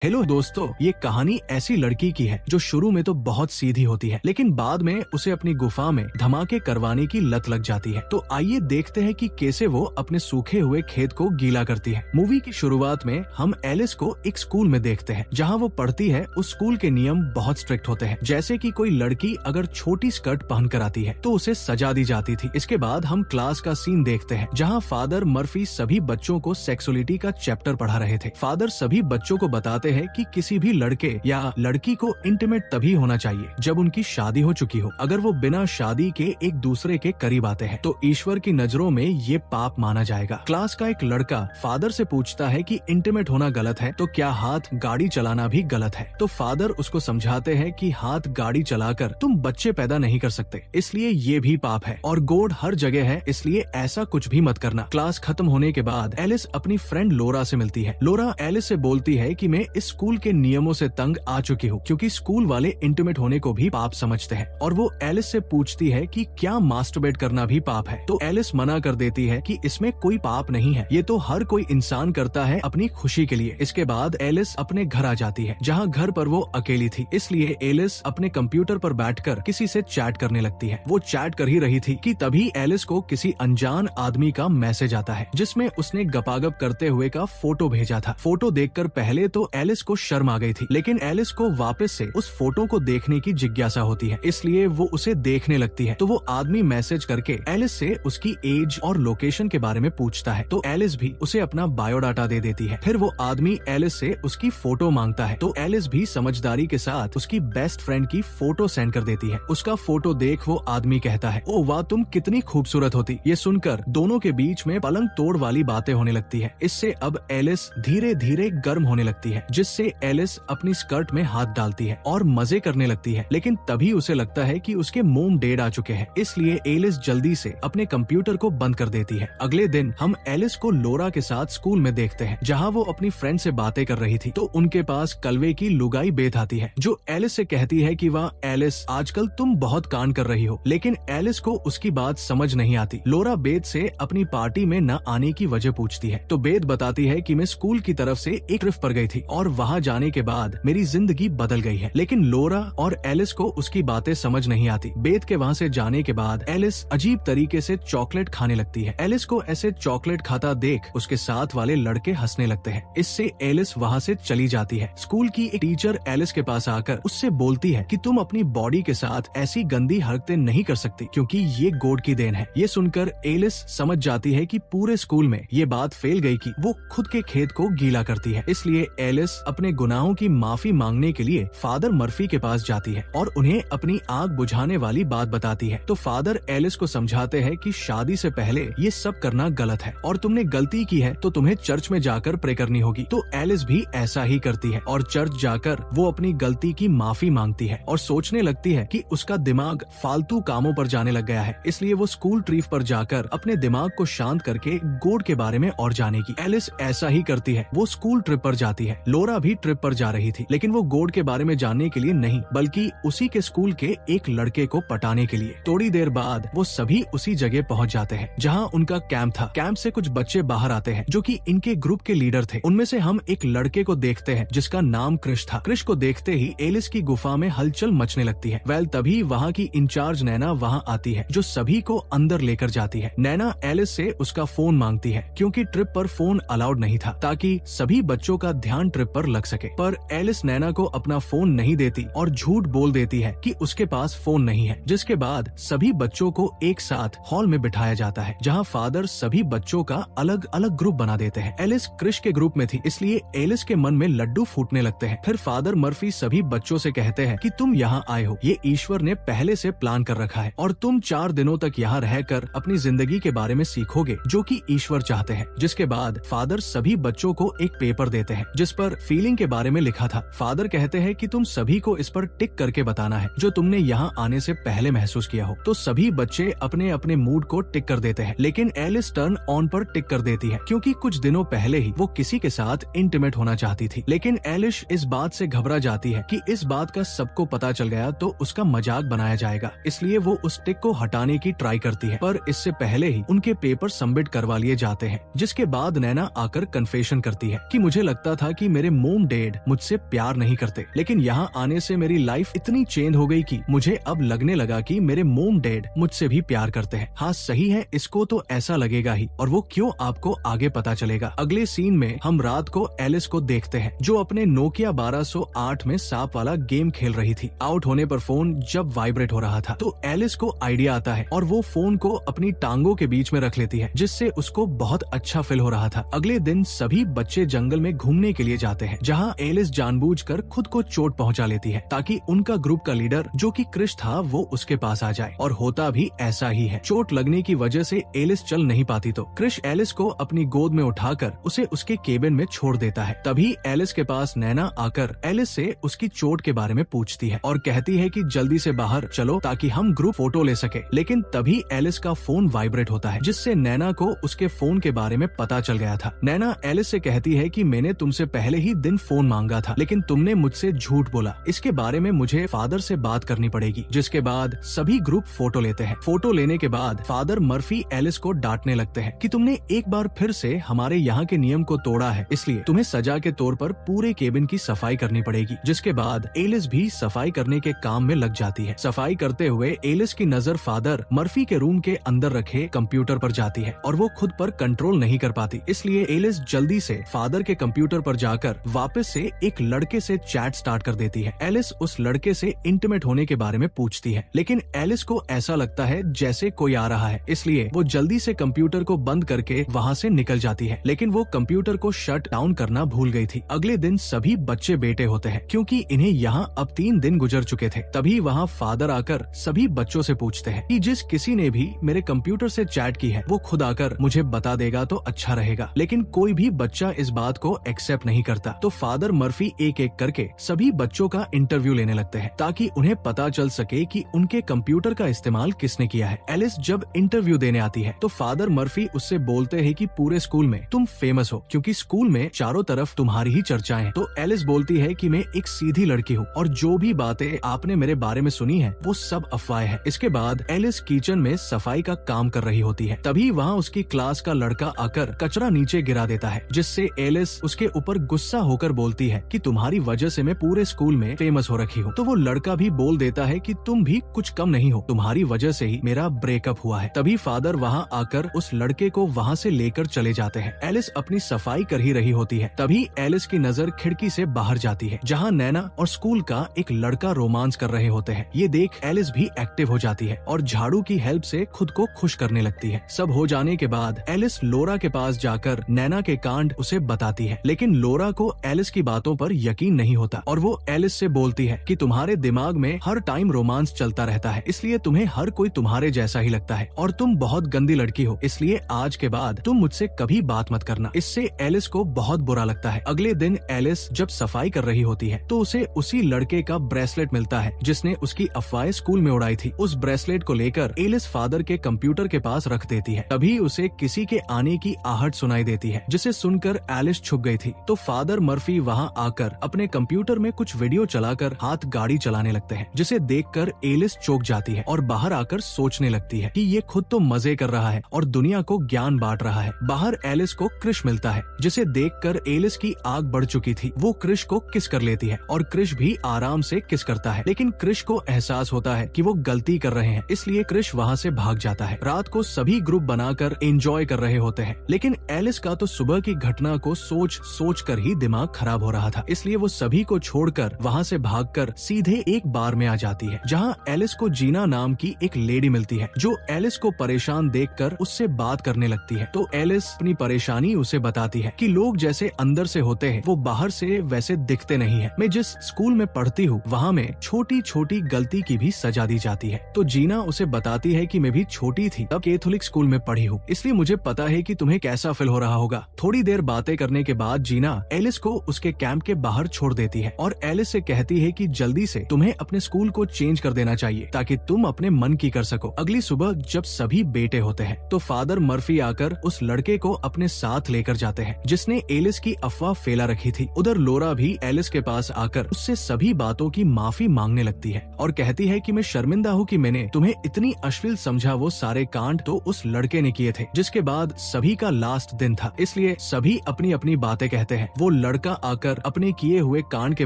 Hello दोस्तों, ये कहानी ऐसी लड़की की है जो शुरू में तो बहुत सीधी होती है, लेकिन बाद में उसे अपनी गुफा में धमाके करवाने की लत लग जाती है। तो आइए देखते हैं कि कैसे वो अपने सूखे हुए खेत को गीला करती है। मूवी की शुरुआत में हम एलिस को एक स्कूल में देखते हैं जहाँ वो पढ़ती है। उस स्कूल के नियम बहुत स्ट्रिक्ट होते हैं, जैसे कि कोई लड़की अगर छोटी स्कर्ट पहन कर आती है तो उसे सजा दी जाती थी। इसके बाद हम क्लास का सीन देखते हैं जहाँ फादर मर्फी सभी बच्चों को सेक्सुअलिटी का चैप्टर पढ़ा रहे थे। फादर सभी बच्चों को बताते है कि किसी भी लड़के या लड़की को इंटीमेट तभी होना चाहिए जब उनकी शादी हो चुकी हो। अगर वो बिना शादी के एक दूसरे के करीब आते हैं तो ईश्वर की नजरों में ये पाप माना जाएगा। क्लास का एक लड़का फादर से पूछता है कि इंटीमेट होना गलत है तो क्या हाथ गाड़ी चलाना भी गलत है। तो फादर उसको समझाते हैं कि हाथ गाड़ी चलाकर तुम बच्चे पैदा नहीं कर सकते, इसलिए ये भी पाप है और गोड हर जगह है, इसलिए ऐसा कुछ भी मत करना। क्लास खत्म होने के बाद एलिस अपनी फ्रेंड लोरा से मिलती है। लोरा एलिस से बोलती है कि मैं इस स्कूल के नियमों से तंग आ चुकी हूँ, क्योंकि स्कूल वाले इंटीमेट होने को भी पाप समझते हैं। और वो एलिस से पूछती है कि क्या मास्टरबेट करना भी पाप है। तो एलिस मना कर देती है कि इसमें कोई पाप नहीं है, ये तो हर कोई इंसान करता है अपनी खुशी के लिए। इसके बाद एलिस अपने घर आ जाती है, जहाँ घर पर वो अकेली थी, इसलिए एलिस अपने कंप्यूटर पर बैठकर किसी से चैट करने लगती है। वो चैट कर ही रही थी कि तभी एलिस को किसी अनजान आदमी का मैसेज आता है, जिसमें उसने गपागप करते हुए का फोटो भेजा था। फोटो देखकर पहले तो एलिस को शर्म आ गई थी, लेकिन एलिस को वापस से उस फोटो को देखने की जिज्ञासा होती है, इसलिए वो उसे देखने लगती है। तो वो आदमी मैसेज करके एलिस से उसकी एज और लोकेशन के बारे में पूछता है, तो एलिस भी उसे अपना बायोडाटा दे देती है। फिर वो आदमी एलिस से उसकी फोटो मांगता है, तो एलिस भी समझदारी के साथ उसकी बेस्ट फ्रेंड की फोटो सेंड कर देती है। उसका फोटो देख वो आदमी कहता है, ओ वाह, तुम कितनी खूबसूरत होती। ये सुनकर दोनों के बीच में पलंग तोड़ वाली बातें होने लगती है। इससे अब एलिस धीरे धीरे गर्म होने लगती है, जिससे एलिस अपनी स्कर्ट में हाथ डालती है और मजे करने लगती है। लेकिन तभी उसे लगता है कि उसके मोम डेड आ चुके हैं, इसलिए एलिस जल्दी से अपने कंप्यूटर को बंद कर देती है। अगले दिन हम एलिस को लोरा के साथ स्कूल में देखते हैं, जहाँ वो अपनी फ्रेंड से बातें कर रही थी। तो उनके पास कलवे की लुगाई बेत आती है, जो एलिस से कहती है कि वाह एलिस, आजकल तुम बहुत कांड कर रही हो। लेकिन एलिस को उसकी बात समझ नहीं आती। लोरा बेत से अपनी पार्टी में न आने की वजह पूछती है, तो बेत बताती है कि मैं स्कूल की तरफ से एक ट्रिप पर गई थी और वहाँ जाने के बाद मेरी जिंदगी बदल गई है। लेकिन लोरा और एलिस को उसकी बातें समझ नहीं आती। बेत के वहाँ से जाने के बाद एलिस अजीब तरीके से चॉकलेट खाने लगती है। एलिस को ऐसे चॉकलेट खाता देख उसके साथ वाले लड़के हंसने लगते हैं। इससे एलिस वहाँ से चली जाती है। स्कूल की एक टीचर एलिस के पास आकर उससे बोलती है कि तुम अपनी बॉडी के साथ ऐसी गंदी हरकतें नहीं कर सकती, क्योंकि ये गॉड की देन है। ये सुनकर एलिस समझ जाती है कि पूरे स्कूल में ये बात फैल गई कि वो खुद के खेत को गीला करती है। इसलिए एलिस अपने गुनाहों की माफी मांगने के लिए फादर मर्फी के पास जाती है और उन्हें अपनी आग बुझाने वाली बात बताती है। तो फादर एलिस को समझाते हैं कि शादी से पहले ये सब करना गलत है और तुमने गलती की है तो तुम्हें चर्च में जाकर प्रे करनी होगी। तो एलिस भी ऐसा ही करती है और चर्च जाकर वो अपनी गलती की माफी मांगती है और सोचने लगती है कि उसका दिमाग फालतू कामों पर जाने लग गया है, इसलिए वो स्कूल ट्रिप पर जाकर अपने दिमाग को शांत करके गॉड के बारे में और जानेगी। एलिस ऐसा ही करती है, वो स्कूल ट्रिप पर जाती है। लोरा भी ट्रिप पर जा रही थी, लेकिन वो गॉड के बारे में जानने के लिए नहीं, बल्कि उसी के स्कूल के एक लड़के को पटाने के लिए। थोड़ी देर बाद वो सभी उसी जगह पहुंच जाते हैं जहां उनका कैंप था। कैंप से कुछ बच्चे बाहर आते हैं जो कि इनके ग्रुप के लीडर थे। उनमें से हम एक लड़के को देखते हैं जिसका नाम क्रिश था। क्रिश को देखते ही एलिस की गुफा में हलचल मचने लगती है। वेल तभी वहाँ की इंचार्ज नैना वहाँ आती है, जो सभी को अंदर लेकर जाती है। नैना एलिस से उसका फोन मांगती है, क्योंकि ट्रिप पर फोन अलाउड नहीं था, ताकि सभी बच्चों का ध्यान ट्रिप पर लग सके। पर एलिस नैना को अपना फोन नहीं देती और झूठ बोल देती है कि उसके पास फोन नहीं है, जिसके बाद सभी बच्चों को एक साथ हॉल में बिठाया जाता है, जहां फादर सभी बच्चों का अलग अलग ग्रुप बना देते हैं। एलिस क्रिश के ग्रुप में थी, इसलिए एलिस के मन में लड्डू फूटने लगते हैं। फिर फादर मर्फी सभी बच्चों से कहते हैं कि तुम यहाँ आए हो, ये ईश्वर ने पहले से प्लान कर रखा है और तुम 4 दिनों तक यहाँ रहकर अपनी जिंदगी के बारे में सीखोगे, जो कि ईश्वर चाहते हैं। जिसके बाद फादर सभी बच्चों को एक पेपर देते हैं जिस पर फीलिंग के बारे में लिखा था। फादर कहते हैं कि तुम सभी को इस पर टिक करके बताना है जो तुमने यहाँ आने से पहले महसूस किया हो। तो सभी बच्चे अपने अपने मूड को टिक कर देते हैं, लेकिन एलिस टर्न ऑन पर टिक कर देती है, क्योंकि कुछ दिनों पहले ही वो किसी के साथ इंटीमेट होना चाहती थी। लेकिन एलिस इस बात से घबरा जाती है कि इस बात का सबको पता चल गया तो उसका मजाक बनाया जाएगा, इसलिए वो उस टिक को हटाने की ट्राई करती है। पर इससे पहले ही उनके पेपर सबमिट करवा लिए जाते हैं, जिसके बाद नैना आकर कन्फेशन करती है कि मुझे लगता था कि मेरे मेरे मोम डैड मुझसे प्यार नहीं करते, लेकिन यहाँ आने से मेरी लाइफ इतनी चेंज हो गई कि मुझे अब लगने लगा कि मेरे मोम डैड मुझसे भी प्यार करते हैं। हाँ सही है, इसको तो ऐसा लगेगा ही, और वो क्यों आपको आगे पता चलेगा। अगले सीन में हम रात को एलिस को देखते हैं जो अपने नोकिया 1208 में सांप वाला गेम खेल रही थी। आउट होने पर फोन जब वाइब्रेट हो रहा था तो एलिस को आइडिया आता है और वो फोन को अपनी टांगों के बीच में रख लेती है, जिससे उसको बहुत अच्छा फील हो रहा था। अगले दिन सभी बच्चे जंगल में घूमने के लिए जाते हैं, जहाँ एलिस जानबूझकर खुद को चोट पहुंचा लेती है ताकि उनका ग्रुप का लीडर जो कि क्रिश था वो उसके पास आ जाए, और होता भी ऐसा ही है। चोट लगने की वजह से एलिस चल नहीं पाती तो क्रिश एलिस को अपनी गोद में उठाकर उसे उसके केबिन में छोड़ देता है। तभी एलिस के पास नैना आकर एलिस से उसकी चोट के बारे में पूछती है और कहती है कि जल्दी से बाहर चलो ताकि हम ग्रुप फोटो ले सके। लेकिन तभी एलिस का फोन वाइब्रेट होता है, जिससे नैना को उसके फोन के बारे में पता चल गया था। नैना एलिस से कहती है कि मैंने तुमसे पहले ही दिन फोन मांगा था, लेकिन तुमने मुझसे झूठ बोला। इसके बारे में मुझे फादर से बात करनी पड़ेगी। जिसके बाद सभी ग्रुप फोटो लेते हैं। फोटो लेने के बाद फादर मर्फी एलिस को डांटने लगते हैं कि तुमने एक बार फिर से हमारे यहाँ के नियम को तोड़ा है, इसलिए तुम्हें सजा के तौर पर पूरे केबिन की सफाई करनी पड़ेगी। जिसके बाद एलिस भी सफाई करने के काम में लग जाती है। सफाई करते हुए एलिस की नजर फादर मर्फी के रूम के अंदर रखे कंप्यूटर पर जाती है और वो खुद पर कंट्रोल नहीं कर पाती, इसलिए एलिस जल्दी से फादर के कंप्यूटर पर जाकर वापस से एक लड़के से चैट स्टार्ट कर देती है। एलिस उस लड़के से इंटीमेट होने के बारे में पूछती है, लेकिन एलिस को ऐसा लगता है जैसे कोई आ रहा है, इसलिए वो जल्दी से कंप्यूटर को बंद करके वहाँ से निकल जाती है। लेकिन वो कंप्यूटर को शट डाउन करना भूल गई थी। अगले दिन सभी बच्चे बेटे होते हैं क्योंकि इन्हें यहाँ अब 3 दिन गुजर चुके थे। तभी वहाँ फादर आकर सभी बच्चों से पूछते हैं कि जिस किसी ने भी मेरे कंप्यूटर से चैट की है वो खुद आकर मुझे बता देगा तो अच्छा रहेगा। लेकिन कोई भी बच्चा इस बात को एक्सेप्ट नहीं करता, तो फादर मर्फी एक एक करके सभी बच्चों का इंटरव्यू लेने लगते हैं ताकि उन्हें पता चल सके कि उनके कंप्यूटर का इस्तेमाल किसने किया है। एलिस जब इंटरव्यू देने आती है तो फादर मर्फी उससे बोलते हैं कि पूरे स्कूल में तुम फेमस हो क्योंकि स्कूल में चारों तरफ तुम्हारी ही चर्चाएं हैं। तो एलिस बोलती है कि मैं एक सीधी लड़की हूँ और जो भी बातें आपने मेरे बारे में सुनी है वो सब अफवाह है। इसके बाद एलिस किचन में सफाई का काम कर रही होती है। तभी वहाँ उसकी क्लास का लड़का आकर कचरा नीचे गिरा देता है, जिससे एलिस उसके ऊपर गुस्सा होकर बोलती है कि तुम्हारी वजह से मैं पूरे स्कूल में फेमस हो रखी हूँ। तो वो लड़का भी बोल देता है कि तुम भी कुछ कम नहीं हो, तुम्हारी वजह से ही मेरा ब्रेकअप हुआ है। तभी फादर वहाँ आकर उस लड़के को वहाँ से लेकर चले जाते हैं। एलिस अपनी सफाई कर ही रही होती है। तभी एलिस की नजर खिड़की से बाहर जाती है जहाँ नैना और स्कूल का एक लड़का रोमांस कर रहे होते हैं। ये देख एलिस भी एक्टिव हो जाती है और झाड़ू की हेल्प से खुद को खुश करने लगती है। सब हो जाने के बाद एलिस लोरा के पास जाकर नैना के कांड उसे बताती है, लेकिन लोरा को एलिस की बातों पर यकीन नहीं होता और वो एलिस से बोलती है कि तुम्हारे दिमाग में हर टाइम रोमांस चलता रहता है, इसलिए तुम्हें हर कोई तुम्हारे जैसा ही लगता है और तुम बहुत गंदी लड़की हो, इसलिए आज के बाद तुम मुझसे कभी बात मत करना। इससे एलिस को बहुत बुरा लगता है। अगले दिन एलिस जब सफाई कर रही होती है तो उसे उसी लड़के का ब्रेसलेट मिलता है जिसने उसकी अफवाहें स्कूल में उड़ाई थी। उस ब्रेसलेट को लेकर एलिस फादर के कंप्यूटर के पास रख देती है। तभी उसे किसी के आने की आहट सुनाई देती है, जिसे सुनकर एलिस छुप गई थी। तो फादर मर्फी वहाँ आकर अपने कंप्यूटर में कुछ वीडियो चलाकर हाथ गाड़ी चलाने लगते हैं, जिसे देखकर एलिस चौंक जाती है और बाहर आकर सोचने लगती है कि ये खुद तो मजे कर रहा है और दुनिया को ज्ञान बांट रहा है। बाहर एलिस को क्रिश मिलता है, जिसे देखकर एलिस की आग बढ़ चुकी थी। वो क्रिश को किस कर लेती है और क्रिश भी आराम से किस करता है, लेकिन क्रिश को एहसास होता है कि वो गलती कर रहे हैं, इसलिए क्रिश वहाँ से भाग जाता है। रात को सभी ग्रुप बनाकर एंजॉय कर रहे होते हैं, लेकिन एलिस का तो सुबह की घटना को सोच कर ही दिमाग खराब हो रहा था, इसलिए वो सभी को छोड़कर वहाँ से भागकर सीधे एक बार में आ जाती है जहाँ एलिस को जीना नाम की एक लेडी मिलती है जो एलिस को परेशान देखकर उससे बात करने लगती है। तो एलिस अपनी परेशानी उसे बताती है कि लोग जैसे अंदर से होते हैं वो बाहर से वैसे दिखते नहीं है। मैं जिस स्कूल में पढ़ती हूँ वहाँ में छोटी छोटी गलती की भी सजा दी जाती है। तो जीना उसे बताती है कि मैं भी छोटी थी तब कैथोलिक स्कूल में पढ़ी हूँ, इसलिए मुझे पता है कि तुम्हें कैसा फील हो रहा होगा। थोड़ी देर बातें करने के बाद जीना एलिस को उसके कैंप के बाहर छोड़ देती है और एलिस से कहती है कि जल्दी से तुम्हें अपने स्कूल को चेंज कर देना चाहिए ताकि तुम अपने मन की कर सको। अगली सुबह जब सभी बेटे होते हैं तो फादर मर्फी आकर उस लड़के को अपने साथ लेकर जाते हैं जिसने एलिस की अफवाह फैला रखी थी। उधर लोरा भी एलिस के पास आकर उससे सभी बातों की माफी मांगने लगती है और कहती है कि मैं शर्मिंदा हूँ कि मैंने तुम्हें इतनी अश्लील समझा। वो सारे कांड तो उस लड़के ने किए थे। जिसके बाद सभी का लास्ट दिन था, इसलिए सभी अपनी अपनी बातें कहते हैं। वो लड़का आकर अपने किए हुए कांड के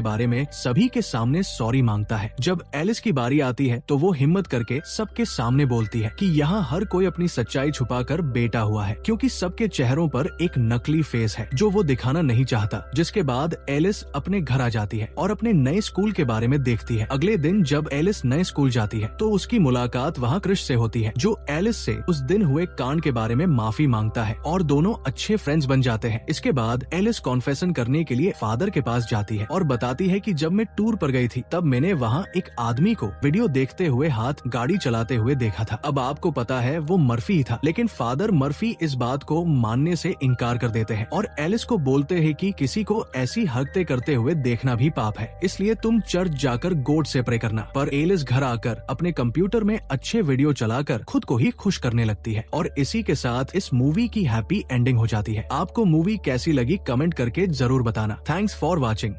बारे में सभी के सामने सॉरी मांगता है। जब एलिस की बारी आती है तो वो हिम्मत करके सबके सामने बोलती है कि यहाँ हर कोई अपनी सच्चाई छुपाकर बेटा हुआ है, क्योंकि सबके चेहरों पर एक नकली फेस है जो वो दिखाना नहीं चाहता। जिसके बाद एलिस अपने घर आ जाती है और अपने नए स्कूल के बारे में देखती है। अगले दिन जब एलिस नए स्कूल जाती है तो उसकी मुलाकात वहाँ क्रिश से होती है, जो एलिस से उस दिन हुए कांड के बारे में माफी मांगता है और दोनों अच्छे फ्रेंड्स बन जाते हैं। इसके बाद एलिस कॉन्फेशन करने के लिए फादर के पास जाती है और बताती है कि जब मैं टूर पर गई थी तब मैंने वहाँ एक आदमी को वीडियो देखते हुए हाथ गाड़ी चलाते हुए देखा था। अब आपको पता है वो मर्फी ही था, लेकिन फादर मर्फी इस बात को मानने से इनकार कर देते हैं और एलिस को बोलते हैं कि किसी को ऐसी हरकतें करते हुए देखना भी पाप है, इसलिए तुम चर्च जाकर गॉड से प्रे करना। पर एलिस घर आकर अपने कंप्यूटर में अच्छे वीडियो चलाकर खुद को ही खुश करने लगती है और इसी के साथ इस मूवी की हैप्पी एंडिंग हो जाती है। आपको मूवी कैसी लगी कमेंट करके जरूर बताना। Thanks for watching.